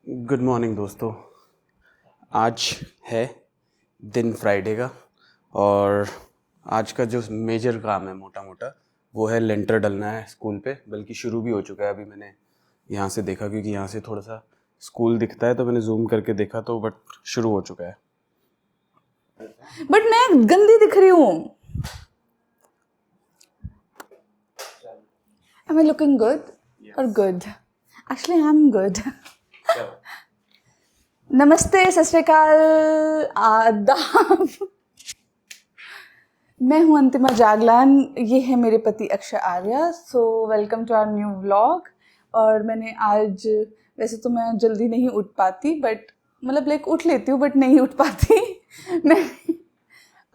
Good morning दोस्तों। आज है दिन फ्राइडे का और आज का जो मेजर काम है मोटा मोटा वो है लेंटर डलना है स्कूल पे, बल्कि शुरू भी हो चुका है। अभी मैंने यहाँ से देखा क्योंकि यहाँ से थोड़ा सा स्कूल दिखता है तो मैंने जूम करके देखा तो बट शुरू हो चुका है। बट मैं गंदी दिख रही हूँ। Am I looking good or good? Actually, I'm good. नमस्ते, सत श्री अकाल, आदाब। मैं हूँ अंतिमा जागलान, ये है मेरे पति Akshay Arya. So welcome to our new vlog. और मैंने आज, वैसे तो मैं जल्दी नहीं उठ पाती, बट मतलब लाइक उठ लेती हूँ बट नहीं उठ पाती। मैं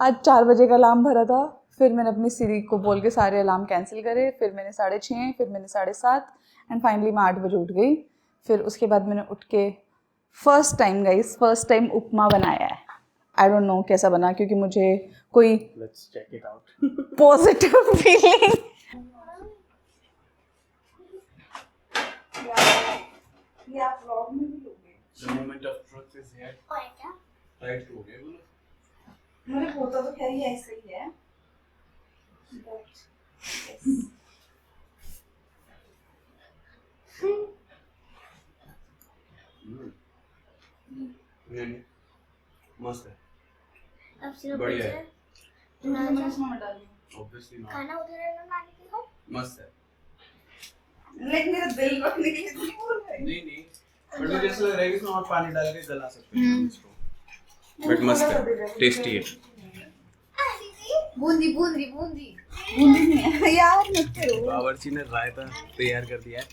आज 4 बजे का अलार्म भरा था, फिर मैंने अपनी सिरी को बोल के सारे अलार्म कैंसिल करे, फिर मैंने 6:30, फिर मैंने 7:30 एंड फाइनली मैं 8 बजे उठ गई। फिर उसके बाद मैंने उठ के फर्स्ट टाइम उपमा बनाया है। आई डोंट नो कैसा बना, क्योंकि मुझे कोई let's check it out positive feeling The moment of truth is here. Right हो गया बोलो। मुझे होता तो खैर ही ऐसे ही है। नहीं, मस्त है, अब सिर्फ बढ़िया है। मैंने इसमें मत डाली। Obviously not. खाना उधर है ना नानी के घर। मस्त है। लाइक मेरा दिल रखने के लिए नहीं बोल रहा है। नहीं बट मुझे ऐसा लग रहा है कि इसमें और पानी डाल के जला सकते हैं इसको। बट मस्त है, टेस्टी है। बूंदी बूंदी बूंदी बूंदी नहीं है यार, मत करो। बावर्ची ने रायता तैयार कर दिया है।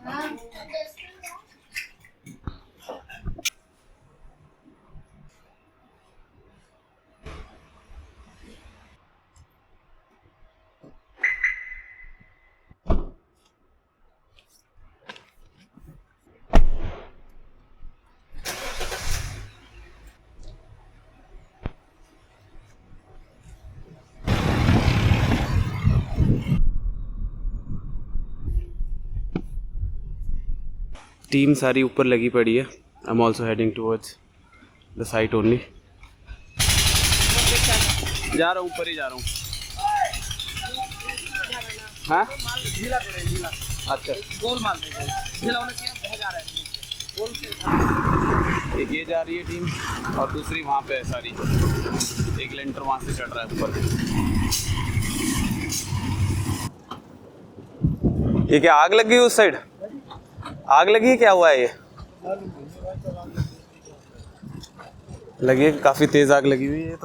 हाँ टीम सारी ऊपर लगी पड़ी है। I am also heading towards the site only. जा रहा हूँ, ऊपर ही जा रहा हूँ। हाँ अच्छा, गोल मार एक ये जा रही है टीम और दूसरी वहाँ पे है सारी। एक लेंटर वहाँ से चढ़ रहा है ऊपर। ये क्या आग लग गई उस साइड? आग लगी, क्या हुआ है? ये लगी है, काफ़ी तेज़ आग लगी हुई है।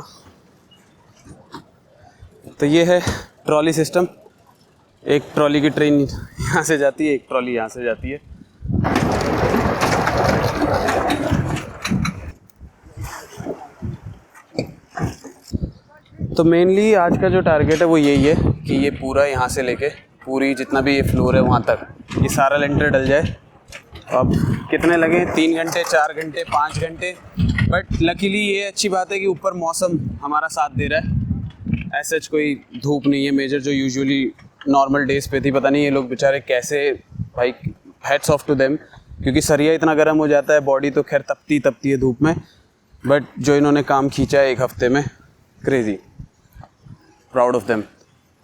तो ये है ट्रॉली सिस्टम। एक ट्रॉली की ट्रेन यहाँ से जाती है, एक ट्रॉली यहाँ से जाती है। तो मेनली आज का जो टारगेट है वो यही है कि ये पूरा यहाँ से लेके पूरी जितना भी ये फ्लोर है वहाँ तक ये सारा लेंटर डल जाए। अब कितने लगे? 3 घंटे, 4 घंटे, 5 घंटे। बट लकीली ये अच्छी बात है कि ऊपर मौसम हमारा साथ दे रहा है। ऐसे कोई धूप नहीं है मेजर, जो यूजुअली नॉर्मल डेज पे थी। पता नहीं ये लोग बेचारे कैसे, भाई हेड्स ऑफ टू देम, क्योंकि सरिया इतना गर्म हो जाता है, बॉडी तो खैर तपती है धूप में। बट जो इन्होंने काम खींचा है 1 हफ्ते में, क्रेजी, प्राउड ऑफ देम।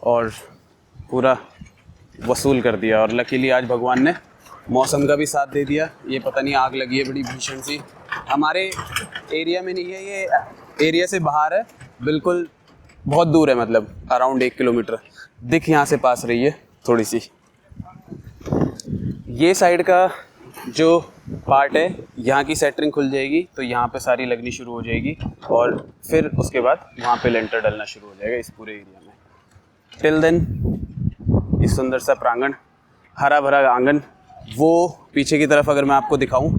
और पूरा वसूल कर दिया। और लकीली आज भगवान ने मौसम का भी साथ दे दिया। ये पता नहीं आग लगी है बड़ी भीषण सी, हमारे एरिया में नहीं है, ये एरिया से बाहर है, बिल्कुल बहुत दूर है, मतलब अराउंड 1 किलोमीटर। दिख यहाँ से पास रही है थोड़ी सी। ये साइड का जो पार्ट है, यहाँ की सेंटरिंग खुल जाएगी तो यहाँ पे सारी लगनी शुरू हो जाएगी और फिर उसके बाद वहाँ पे लेंटर डलना शुरू हो जाएगा इस पूरे एरिया में। टिल देन इस सुंदर सा प्रांगण, हरा भरा आंगन। वो पीछे की तरफ अगर मैं आपको दिखाऊं,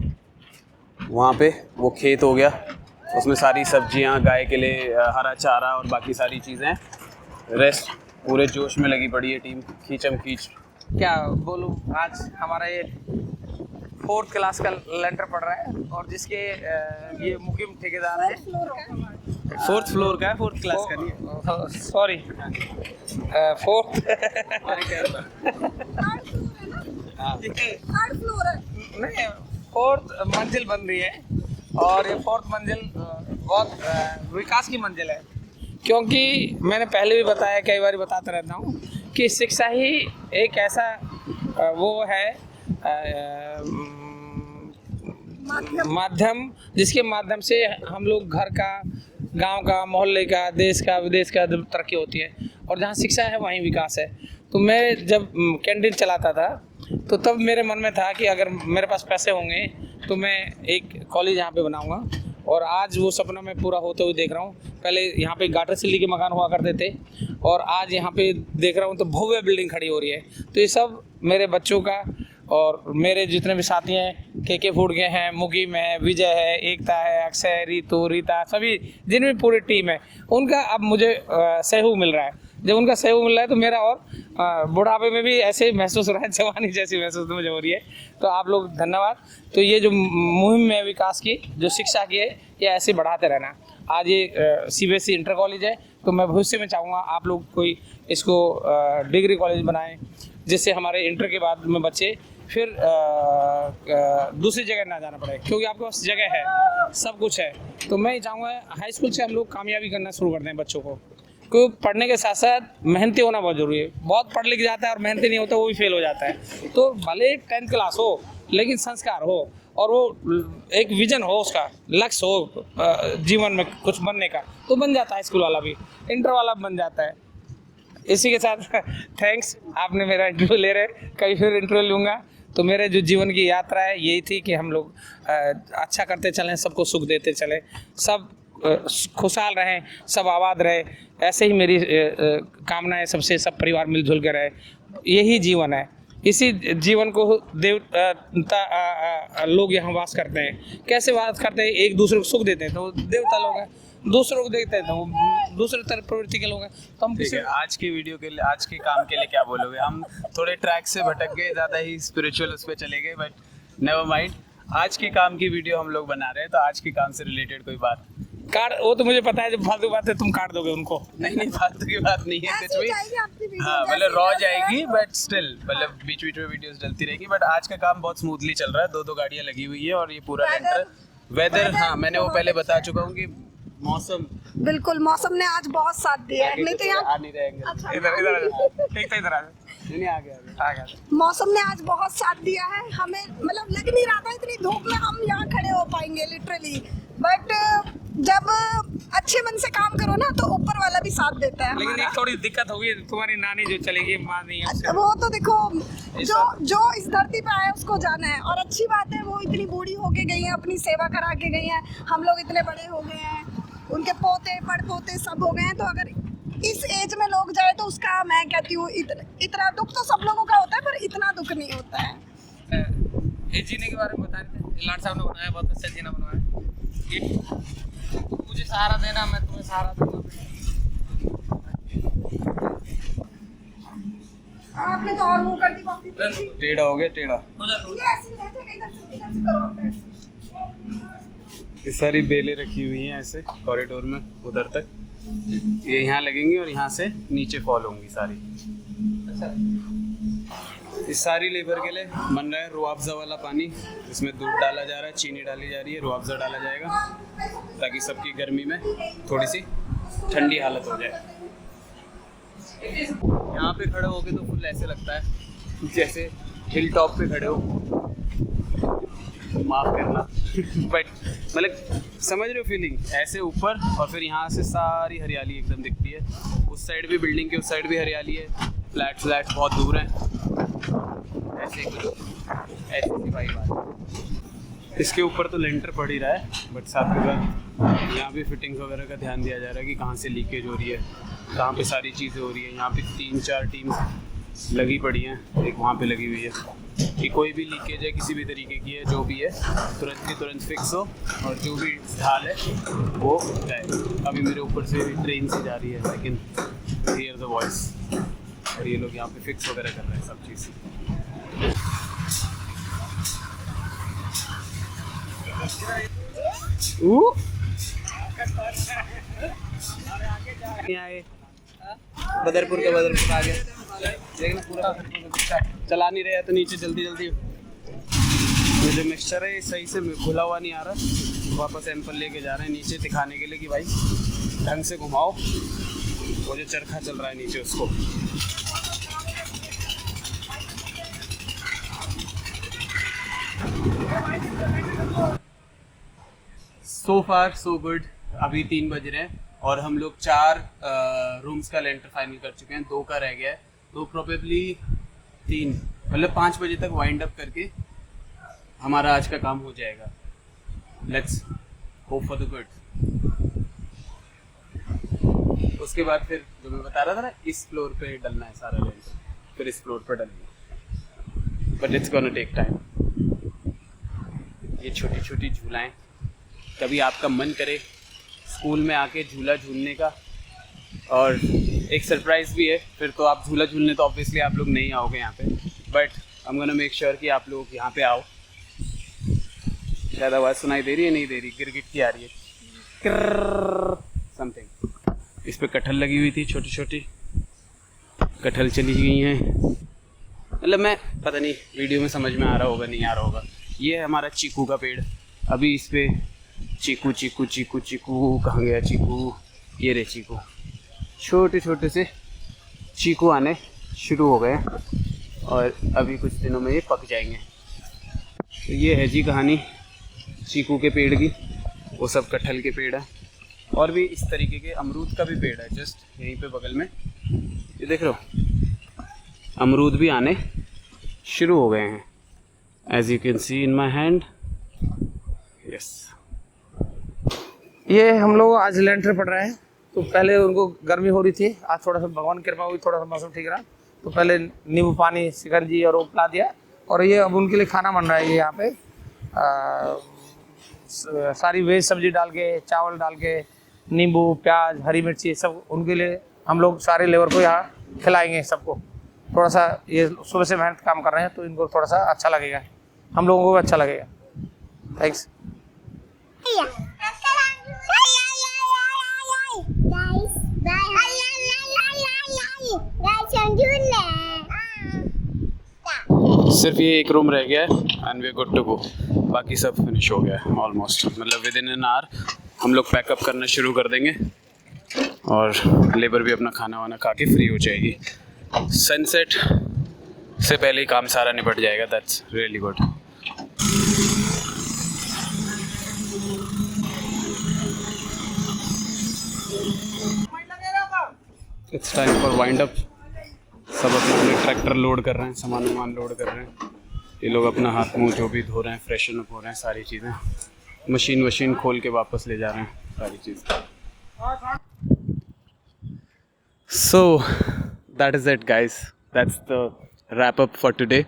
वहाँ पे वो खेत हो गया, उसमें सारी सब्जियां, गाय के लिए हरा चारा और बाकी सारी चीज़ें। रेस्ट पूरे जोश में लगी पड़ी है टीम, खींचम खींच। क्या बोलूं, आज हमारा ये 4th क्लास का लेंटर पड़ रहा है और जिसके ये मुकीम ठेकेदार है। 4th फ्लोर का है, 4th क्लास का नहीं है, सॉरी 4th थर्ड फ्लोर है। नहीं, 4th मंजिल बन रही है और ये 4th मंजिल बहुत विकास की मंजिल है, क्योंकि मैंने पहले भी बताया, कई बार बताता रहता हूँ कि शिक्षा ही एक ऐसा वो है माध्यम जिसके माध्यम से हम लोग घर का, गांव का, मोहल्ले का, देश का, विदेश का तरक्की होती है, और जहाँ शिक्षा है वहीं विकास है। तो मैं जब कैंटीन चलाता था तो तब मेरे मन में था कि अगर मेरे पास पैसे होंगे तो मैं एक कॉलेज यहाँ पे बनाऊँगा, और आज वो सपना मैं पूरा होते हुए देख रहा हूँ। पहले यहाँ पे गाटर सिल्ली के मकान हुआ करते थे और आज यहाँ पे देख रहा हूँ तो भव्य बिल्डिंग खड़ी हो रही है। तो ये सब मेरे बच्चों का और मेरे जितने भी साथी हैं, के फूड के हैं, मुकीम है, विजय है, एकता है, अक्षय, रितु, रीता, सभी जिनमें पूरी टीम है, उनका अब मुझे सहयोग मिल रहा है। जब उनका सहयोग मिल रहा है तो मेरा और बुढ़ापे में भी ऐसे महसूस हो रहा है, जवानी जैसी महसूस मुझे हो रही है। तो आप लोग धन्यवाद। तो ये जो मुहिम है विकास की, जो शिक्षा की है, ये ऐसे बढ़ाते रहना। आज ये CBSE इंटर कॉलेज है, तो मैं भविष्य में चाहूँगा आप लोग कोई इसको डिग्री कॉलेज बनाएं, जिससे हमारे इंटर के बाद में बच्चे फिर दूसरी जगह ना जाना पड़े, क्योंकि आपके पास जगह है, सब कुछ है। तो मैं चाहूँगा हाई स्कूल से हम लोग कामयाबी करना शुरू कर दें बच्चों को, क्योंकि पढ़ने के साथ साथ मेहनती होना बहुत ज़रूरी है। बहुत पढ़ लिख जाता है और मेहनती नहीं होता, वो भी फेल हो जाता है। तो भले 10th क्लास हो, लेकिन संस्कार हो और वो एक विजन हो, उसका लक्ष्य हो जीवन में कुछ बनने का, तो बन जाता है। स्कूल वाला भी, इंटर वाला बन जाता है। इसी के साथ थैंक्स, आपने मेरा इंटरव्यू ले रहे, कहीं फिर इंटरव्यू लूँगा। तो मेरे जो जीवन की यात्रा है यही थी कि हम लोग अच्छा करते चलें, सबको सुख देते चलें, सब खुशहाल रहें, सब आबाद रहे। ऐसे ही मेरी कामना है सबसे, सब परिवार मिलजुल के रहे। यही जीवन है। इसी जीवन को देवता लोग यहाँ वास करते हैं। कैसे वास करते हैं? एक दूसरे को सुख देते हैं तो देवता लोग हैं, दूसरों को देखते हैं तो दूसरे तरह प्रवृत्ति के लोग हैं। तो हम किसी आज की वीडियो के लिए, आज के काम के लिए क्या बोलोगे? हम थोड़े ट्रैक से भटक गए, ज़्यादा ही स्पिरिचुअल उस पर चले गए, बट नेवर माइंड। आज की काम की वीडियो हम लोग बना रहे हैं, तो आज के काम से रिलेटेड कोई बात काट, वो तो मुझे पता है, जब फालतू बात है तुम काट दोगे उनको। नहीं, फालतू की बात नहीं है कुछ भी। हाँ, मतलब रॉ जाएगी, बट स्टिल मतलब बीच बीच में वीडियोस डलती रहेगी। बट आज का काम बहुत स्मूथली चल रहा है, 2 गाड़ियाँ लगी हुई है और ये पूरा लेंटर वेदर, हाँ मैंने वो पहले बता चुका हूँ कि मौसम, बिल्कुल मौसम ने आज बहुत साथ दिया है। नहीं तो यहाँ आ नहीं रहेंगे। अच्छा। इधर आ नहीं, आ गया। मौसम ने आज बहुत साथ दिया है। हमें मतलब लग नहीं रहा था इतनी धूप में हम यहाँ खड़े हो पाएंगे लिटरली, बट जब अच्छे मन से काम करो ना तो ऊपर वाला भी साथ देता है। लेकिन एक थोड़ी दिक्कत होगी, तुम्हारी नानी जो चलेगी, माँ नहीं है उससे। वो तो देखो, जो इस धरती पे आया उसको जाना है। और अच्छी बात है, वो इतनी बूढ़ी होके गई है, अपनी सेवा करा के गई है। हम लोग इतने बड़े हो गए हैं, उनके पोते पड़पोते सब हो गए हैं। तो अगर इस एज में लोग जाए तो उसका, मैं कहती हूँ, इतना दुख तो सब लोगों का होता है, पर इतना दुख नहीं होता है। ये जीने के बारे में बता रहे थे, लाड साहब ने बनाया, बहुत अच्छा जीना बनवाया। मुझे सहारा देना, मैं तुम्हें सहारा दूंगा। आपने तो और मुंह कर दी कॉफी। टेढ़ा हो गया, टेढ़ा। ये ऐसे रहते हैं, इधर से करो। ये सारी बेलें रखी हुई हैं ऐसे कॉरिडोर में उधर तक, ये यहाँ लगेंगी और यहाँ से नीचे फॉल होंगी सारी। इस सारी लेबर के लिए बन रहा है रुआवजा वाला पानी, इसमें दूध डाला जा रहा है, चीनी डाली जा रही है, रुआवजा डाला जाएगा, ताकि सबकी गर्मी में थोड़ी सी ठंडी हालत हो जाए। यहाँ पे खड़े होके तो फुल ऐसे लगता है जैसे हिल टॉप पे खड़े हो, माफ करना बट मतलब समझ रहे हो फीलिंग, ऐसे ऊपर और फिर यहाँ से सारी हरियाली एकदम दिखती है। उस साइड भी बिल्डिंग के उस साइड भी हरियाली है, फ्लैट बहुत दूर हैं, ऐसे सी भाई बात। इसके ऊपर तो लेंटर पड़ ही रहा है, बट साथ के साथ यहाँ भी फिटिंग्स वगैरह का ध्यान दिया जा रहा है कि कहाँ से लीकेज हो रही है, कहाँ पे सारी चीज़ें हो रही है। यहाँ पे 3-4 टीम्स लगी पड़ी हैं, एक वहाँ पे लगी हुई है कि कोई भी लीकेज है किसी भी तरीके की है, जो भी है तुरंत की तुरंत फिक्स हो और जो भी ढाल है वो जाए। अभी मेरे ऊपर से ट्रेन से जा रही है, लेकिन हियर द वॉइस, और ये लोग यहाँ पे फिक्स वगैरह कर रहे हैं सब चीज़। बदरपुर आ गया, देखना पूरा चला नहीं रहा तो नीचे जल्दी ये जो मिक्सचर है ये सही से घुला हुआ नहीं आ रहा, वापस सैंपल लेके जा रहे हैं नीचे दिखाने के लिए कि भाई ढंग से घुमाओ वो जो चरखा चल रहा है नीचे उसको। सो फार सो गुड। अभी 3 बज रहे हैं और हम लोग 4 रूम्स का लेंटर फाइनल कर चुके हैं, 2 का रह गया है, तो प्रोबेबली 3 मतलब 5 बजे तक वाइंड अप करके हमारा आज का काम हो जाएगा। Let's hope for the good. उसके बाद फिर जो मैं बता रहा था ना, इस फ्लोर पे डलना है सारा लेंटर, फिर इस फ्लोर पे डलना, but it's gonna take time. ये छोटी छोटी झूलाएं, कभी आपका मन करे स्कूल में आके झूला झूलने का, और एक सरप्राइज़ भी है, फिर तो आप झूला झूलने तो ऑब्वियसली आप लोग नहीं आओगे यहाँ पे, but I am gonna make sure कि आप लोग यहाँ पे आओ। शायद आवाज़ सुनाई दे रही है, नहीं दे रही, गिरगिट की आ रही है समथिंग। इस पे कटहल लगी हुई थी, छोटी छोटी कटहल चली गई हैं, मतलब मैं पता नहीं वीडियो में समझ में आ रहा होगा नहीं आ रहा होगा। ये है हमारा चीकू का पेड़, अभी इस पे चीकू चीकू चीकू चीकू कहाँ गया चीकू, ये रहे चीकू, छोटे छोटे से चीकू आने शुरू हो गए और अभी कुछ दिनों में ये पक जाएंगे। तो ये है जी कहानी चीकू के पेड़ की, वो सब कटहल के पेड़ है, और भी इस तरीके के अमरूद का भी पेड़ है जस्ट यहीं पे बगल में, ये देख रहे हो अमरूद भी आने शुरू हो गए हैं, as you can see in my hand. Yes, ये हम लोग आज लेंटर पड़ रहे हैं, तो पहले उनको गर्मी हो रही थी, आज थोड़ा सा भगवान की कृपा हुई, थोड़ा सा मौसम ठीक रहा, तो पहले नींबू पानी शिकंजी और वो पिला दिया, और ये अब उनके लिए खाना बन रहा है। ये यहाँ पे सारी वेज सब्जी डाल के, चावल डाल के, नींबू प्याज हरी मिर्ची सब उनके लिए हम लोग सारे लेबर को यहाँ खिलाएंगे सबको। थोड़ा सा ये सुबह से मेहनत काम कर रहे हैं तो इनको थोड़ा सा अच्छा लगेगा, हम लोगों को भी अच्छा लगेगा। थैंक्स। सिर्फ ये एक रूम रह गया है and we are good to go, बाकी सब फिनिश हो गया है ऑलमोस्ट, मतलब विद इन एन आवर हम लोग पैकअप करना शुरू कर देंगे और लेबर भी अपना खाना वाना खा के फ्री हो जाएगी। सनसेट से पहले ही काम सारा निपट जाएगा, that's really good. It's time for wind up. सब अपने ट्रैक्टर लोड कर रहे हैं, सामान वामान लोड कर रहे हैं, ये लोग अपना हाथ मुंह जो भी धो रहे हैं, फ्रेशन अप हो रहे हैं, सारी चीज़ें मशीन खोल के वापस ले जा रहे हैं सारी चीज़ें। So that is it guys, that's the wrap up for today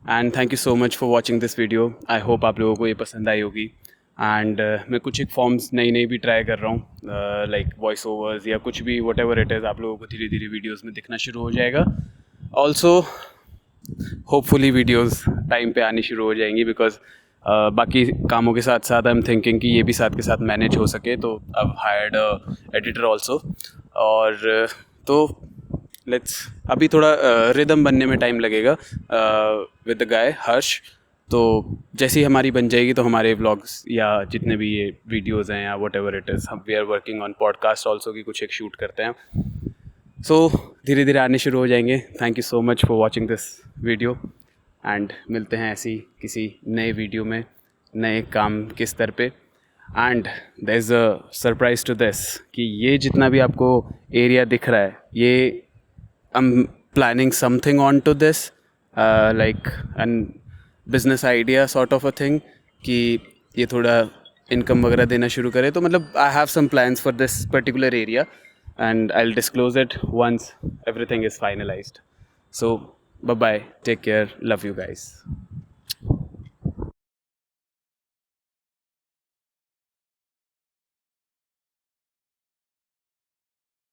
and thank you so much for watching this video. I hope आप लोगों को ये पसंद आई होगी एंड मैं कुछ एक फॉर्म्स नई भी ट्राई कर रहा हूँ, लाइक वॉइस ओवर्स या कुछ भी वट एवर इट इज़, आप लोगों को धीरे धीरे वीडियोज़ में दिखना शुरू हो जाएगा। ऑल्सो होपफुली वीडियोज़ टाइम पे आनी शुरू हो जाएंगी, बिकॉज बाकी कामों के साथ साथ आई एम थिंकिंग कि ये भी साथ के साथ मैनेज हो सके, तो अब हायर्ड एडिटर ऑल्सो, और तो लेट्स अभी थोड़ा रिदम बनने में टाइम लगेगा विद द गाय हर्ष, तो जैसे ही हमारी बन जाएगी तो हमारे व्लॉग्स या जितने भी ये वीडियोस हैं या वट एवर इट इज़, हम we are working on podcast also की कुछ एक शूट करते हैं, सो धीरे धीरे आने शुरू हो जाएंगे। Thank you so much for watching this video and मिलते हैं ऐसी किसी नए वीडियो में नए काम के स्तर पे। And there is a surprise to this कि ये जितना भी आपको एरिया दिख रहा है, ये I am planning something on to this like an business idea sort of a thing, कि ये थोड़ा इनकम वगैरह देना शुरू करे, तो मतलब I have some plans for this particular area and I will disclose it once everything is finalised. So bye bye, take care, love you guys.